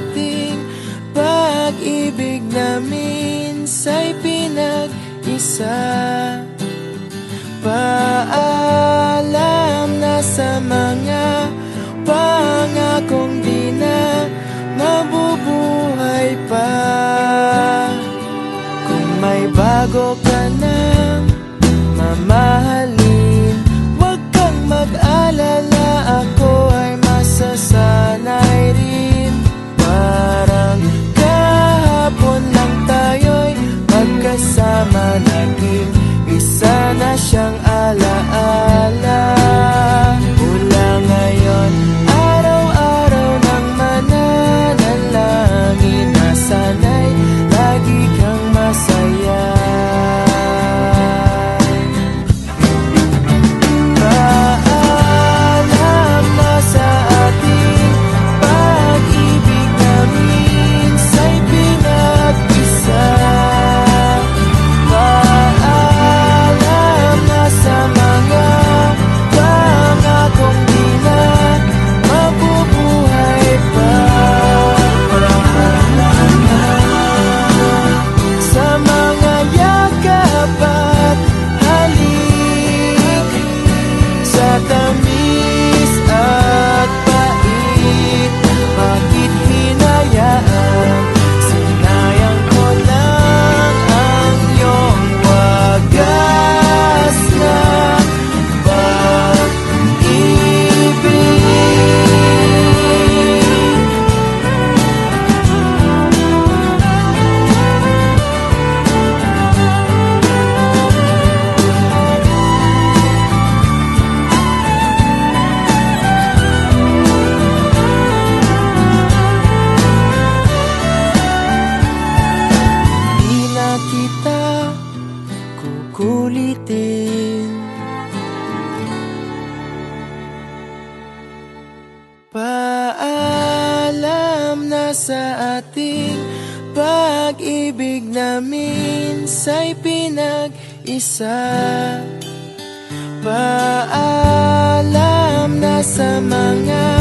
ating pag-ibig na minsa'y pinag-isa. Paalam na sa mga pangakong di na mabubuhay pa. Kung may bago ka nang mamahalin, huwag kang mag-alala, ako ay masasanay rin. Parang kahapon lang tayo'y magkasama, naging isa na siyang alaala. Mula ngayon, araw-araw nang mananalangin, nasana'y lagi kang masaya. Paalam na sa ating pag-ibig na minsa'y pinag-isa. Paalam na sa mga pangakong di na mabubuhay pa. Sa mga yakap at halik, sa tamis at pait, bakit hinayaan? Sinayang ko lang ang iyong wagas na pag-ibig. Di na kita kukulitin. Paalam na sa ating pag-ibig na minsa'y pinag-isa. Paalam na sa mga